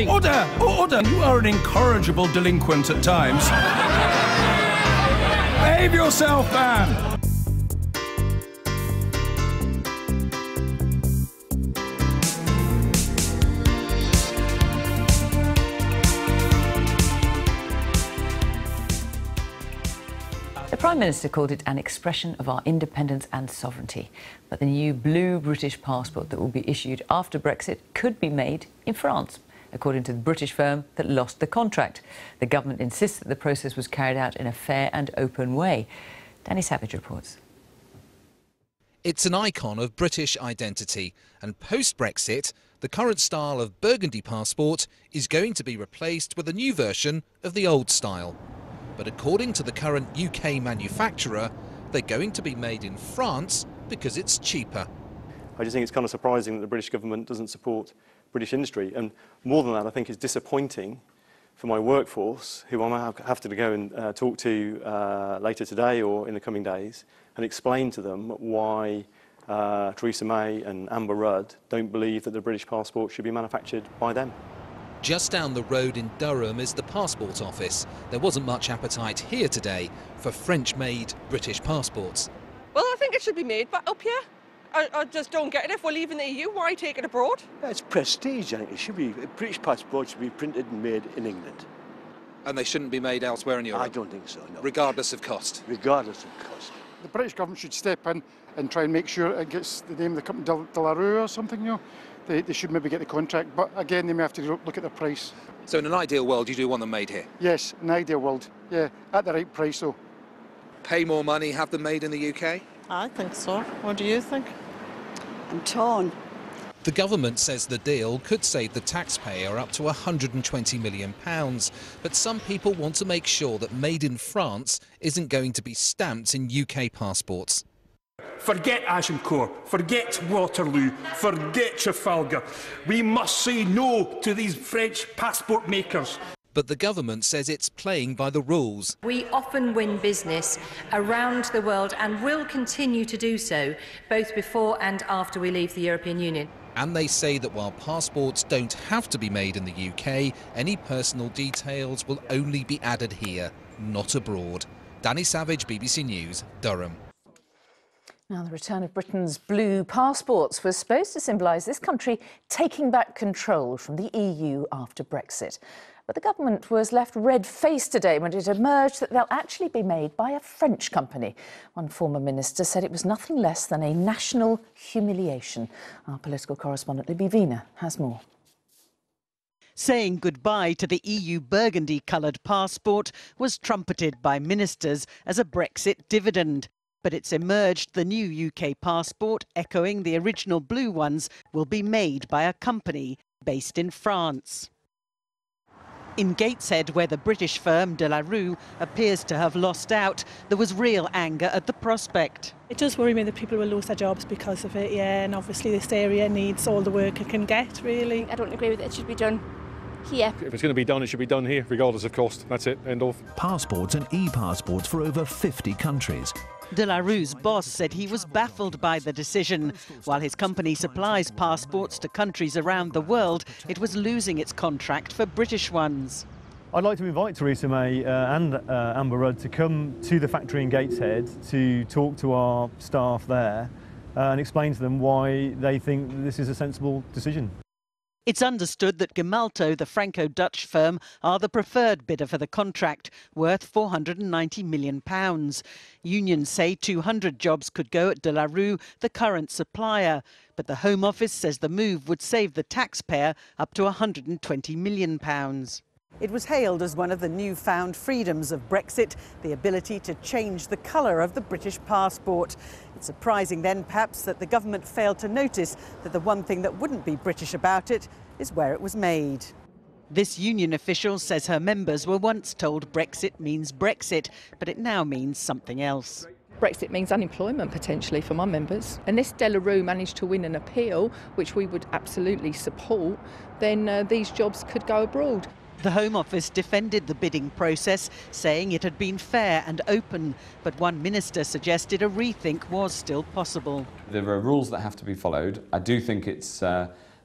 Order! Order! You are an incorrigible delinquent at times. Behave yourself, man! The Prime Minister called it an expression of our independence and sovereignty. But the new blue British passport that will be issued after Brexit could be made in France, according to the British firm that lost the contract. The government insists that the process was carried out in a fair and open way. Danny Savage reports. It's an icon of British identity, and post-Brexit, the current style of burgundy passport is going to be replaced with a new version of the old style. But according to the current UK manufacturer, they're going to be made in France because it's cheaper. I just think it's kind of surprising that the British government doesn't support British industry, and more than that, I think it's disappointing for my workforce, who I might have to go and talk to later today or in the coming days, and explain to them why Theresa May and Amber Rudd don't believe that the British passport should be manufactured by them. Just down the road in Durham is the passport office. There wasn't much appetite here today for French-made British passports. Well, I think it should be made but up here. I just don't get it. If we're leaving the EU, why take it abroad? It's prestige, I think. It should be, a British passport should be printed and made in England. And they shouldn't be made elsewhere in Europe? I don't think so, no. Regardless of cost? Regardless of cost. The British government should step in and try and make sure it gets the name of the company, De La Rue or something, you know. They should maybe get the contract, but again, they may have to look at the price. So in an ideal world, you do want them made here? Yes, an ideal world, yeah, at the right price though. Pay more money, have them made in the UK? I think so. What do you think? I'm torn. The government says the deal could save the taxpayer up to £120 million, but some people want to make sure that made in France isn't going to be stamped in UK passports. Forget Agincourt, forget Waterloo, forget Trafalgar. We must say no to these French passport makers. But the government says it's playing by the rules. We often win business around the world and will continue to do so, both before and after we leave the European Union. And they say that while passports don't have to be made in the UK, any personal details will only be added here, not abroad. Danny Savage, BBC News, Durham. Now, the return of Britain's blue passports was supposed to symbolise this country taking back control from the EU after Brexit. But the government was left red-faced today when it emerged that they'll actually be made by a French company. One former minister said it was nothing less than a national humiliation. Our political correspondent Libby Vina has more. Saying goodbye to the EU burgundy-coloured passport was trumpeted by ministers as a Brexit dividend. But it's emerged the new UK passport, echoing the original blue ones, will be made by a company based in France. In Gateshead, where the British firm De La Rue appears to have lost out, there was real anger at the prospect. It does worry me that people will lose their jobs because of it, yeah, and obviously this area needs all the work it can get, really. I don't agree with it. It should be done here. If it's going to be done, it should be done here, regardless of cost. That's it, end of. Passports and e-passports for over 50 countries. De La Rue's boss said he was baffled by the decision. While his company supplies passports to countries around the world, it was losing its contract for British ones. I'd like to invite Theresa May and Amber Rudd to come to the factory in Gateshead to talk to our staff there and explain to them why they think this is a sensible decision. It's understood that Gemalto, the Franco-Dutch firm, are the preferred bidder for the contract, worth £490 million. Unions say 200 jobs could go at De La Rue, the current supplier. But the Home Office says the move would save the taxpayer up to £120 million. It was hailed as one of the newfound freedoms of Brexit, the ability to change the colour of the British passport. It's surprising then, perhaps, that the government failed to notice that the one thing that wouldn't be British about it is where it was made. This union official says her members were once told Brexit means Brexit, but it now means something else. Brexit means unemployment potentially for my members. Unless De La Rue managed to win an appeal, which we would absolutely support, then these jobs could go abroad. The Home Office defended the bidding process, saying it had been fair and open, but one minister suggested a rethink was still possible. There are rules that have to be followed. I do think it's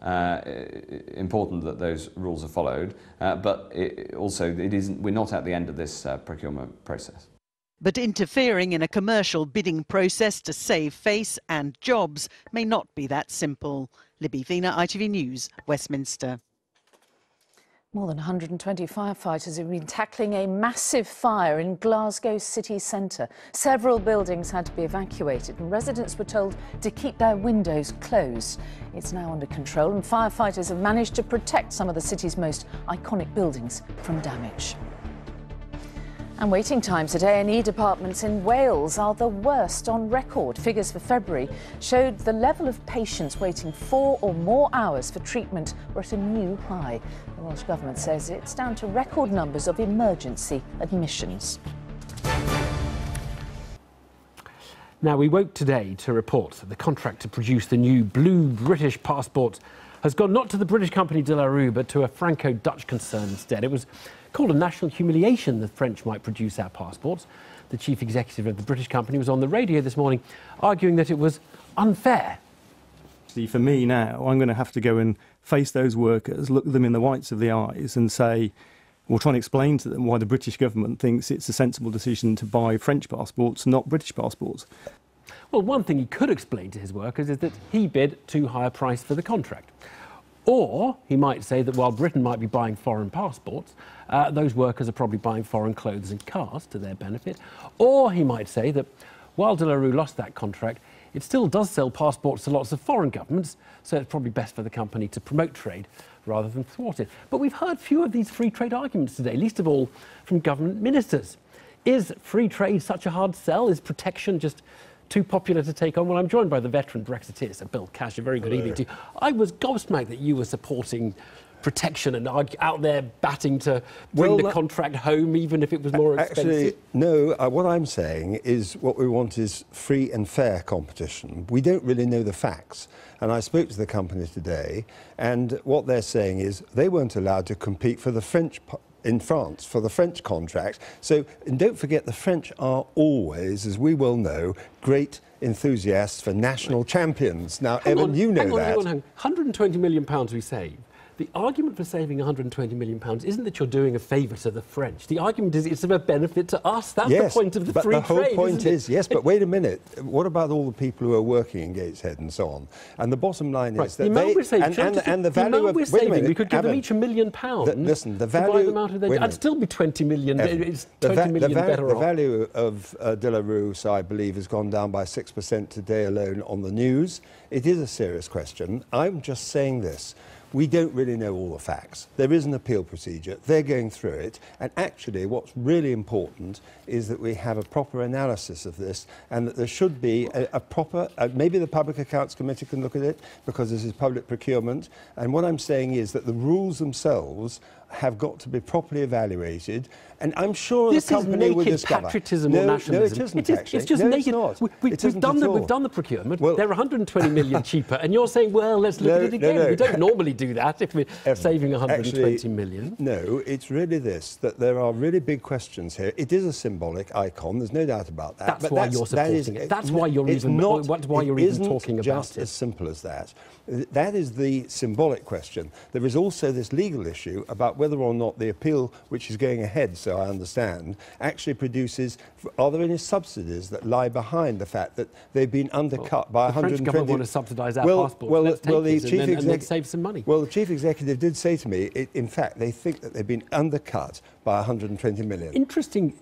important that those rules are followed, but we're not at the end of this procurement process. But interfering in a commercial bidding process to save face and jobs may not be that simple. Libby Vina, ITV News, Westminster. More than 120 firefighters have been tackling a massive fire in Glasgow city centre. Several buildings had to be evacuated and residents were told to keep their windows closed. It's now under control and firefighters have managed to protect some of the city's most iconic buildings from damage. And waiting times at A&E departments in Wales are the worst on record. Figures for February showed the level of patients waiting 4 or more hours for treatment were at a new high. The Welsh Government says it's down to record numbers of emergency admissions. Now, we woke today to report that the contract to produce the new blue British passport has gone not to the British company De La Rue, but to a Franco-Dutch concern instead. It was called a national humiliation the French might produce our passports. The chief executive of the British company was on the radio this morning arguing that it was unfair. See, for me now, I'm going to have to go and face those workers, look them in the whites of the eyes and say, we'll try and explain to them why the British government thinks it's a sensible decision to buy French passports, not British passports. Well, one thing he could explain to his workers is that he bid too high a price for the contract. Or he might say that while Britain might be buying foreign passports, those workers are probably buying foreign clothes and cars to their benefit. Or he might say that while De La Rue lost that contract, it still does sell passports to lots of foreign governments, so it's probably best for the company to promote trade rather than thwart it. But we've heard few of these free trade arguments today, least of all from government ministers. Is free trade such a hard sell? Is protection just too popular to take on? Well, I'm joined by the veteran Brexiteer, Sir Bill Cash. A very good evening to you. I was gobsmacked that you were supporting protection and out there batting to bring the contract home, even if it was more expensive. Actually, no. What I'm saying is what we want is free and fair competition. We don't really know the facts. And I spoke to the company today, and what they're saying is they weren't allowed to compete for the French in France for the French contract. So, and don't forget, the French are always, as we well know, great enthusiasts for national champions. Now, Evan, you know that. Hang on. £120 million we save. The argument for saving £120 million isn't that you're doing a favour to the French. The argument is it's of a benefit to us. That's the point of the free trade. But the whole point is, yes, but wait a minute. What about all the people who are working in Gateshead and so on? And the bottom line is that the value of... Wait a minute, we could give them each £1 million. Listen, the value... To buy them out of their, I'd still be 20 million. It's 20 million better off. The value of De La Rue, so I believe, has gone down by 6% today alone on the news. It is a serious question. I'm just saying this. We don't really know all the facts. There is an appeal procedure. They're going through it. And actually, what's really important is that we have a proper analysis of this and that there should be a proper... maybe the Public Accounts Committee can look at it because this is public procurement. And what I'm saying is that the rules themselves have got to be properly evaluated. And I'm sure the company will discover... This is naked patriotism or nationalism. No, it isn't, actually. It's just naked. We've done the procurement. Well, they're 120 million cheaper. And you're saying, well, let's look at it again. No. We don't normally do that if we're saving 120 million. No, it's really this, that there are really big questions here. It is a symbolic icon. There's no doubt about that. That's why you're supporting it. That's why you're even talking about it. It isn't just as simple as that. That is the symbolic question. There is also this legal issue about whether or not the appeal, which is going ahead, so I understand, actually produces... Are there any subsidies that lie behind the fact that they've been undercut by 120... The French government want to subsidise our passports. Let's save some money. Well, the chief executive did say to me, in fact, they think that they've been undercut by 120 million. Interesting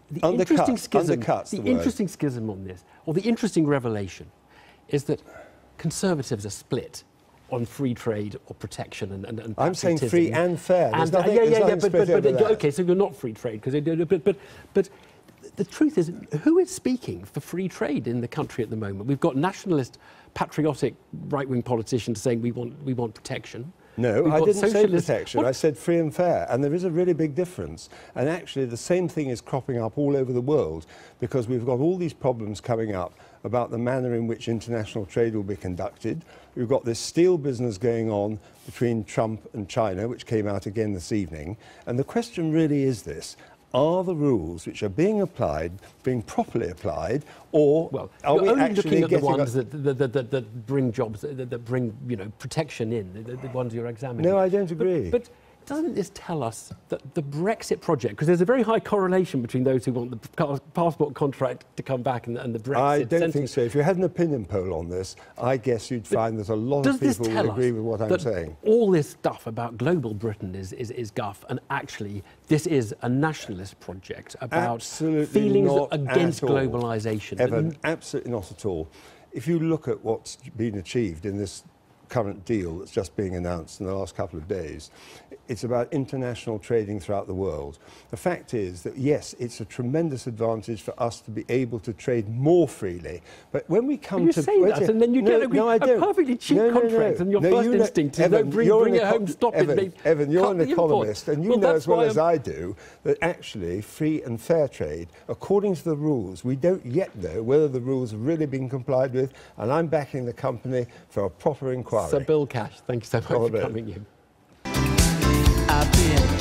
schism on this, or the interesting revelation, is that Conservatives are split on free trade or protection and I'm saying free and fair. But okay, so you're not free trade but the truth is, who is speaking for free trade in the country at the moment? We've got nationalist, patriotic, right-wing politicians saying we want protection. No, I didn't say protection. I said free and fair. And there is a really big difference. And actually, the same thing is cropping up all over the world because we've got all these problems coming up about the manner in which international trade will be conducted. We've got this steel business going on between Trump and China, which came out again this evening. And the question really is this. are the rules which are being applied being properly applied, or are we only actually looking at the getting ones that bring jobs, that bring protection in, the ones you're examining? No, I don't agree. But doesn't this tell us that the Brexit project, because there's a very high correlation between those who want the passport contract to come back and the Brexit I don't sentence. think so. If you had an opinion poll on this, I guess you'd find that a lot of people would agree with what I'm saying. All this stuff about global Britain is guff, and actually this is a nationalist project about feelings against globalisation. Evan, absolutely not at all. If you look at what's been achieved in this current deal that's just being announced in the last couple of days, it's about international trading throughout the world. The fact is that, yes, it's a tremendous advantage for us to be able to trade more freely. But when we come to... You say that, and then you get a perfectly cheap contract, and your first instinct is bring it home, stop it. Evan, you're an economist, and you know as well as I do that actually free and fair trade, according to the rules, we don't yet know whether the rules have really been complied with, and I'm backing the company for a proper inquiry. Sir Bill Cash, thank you so much for coming in. I've been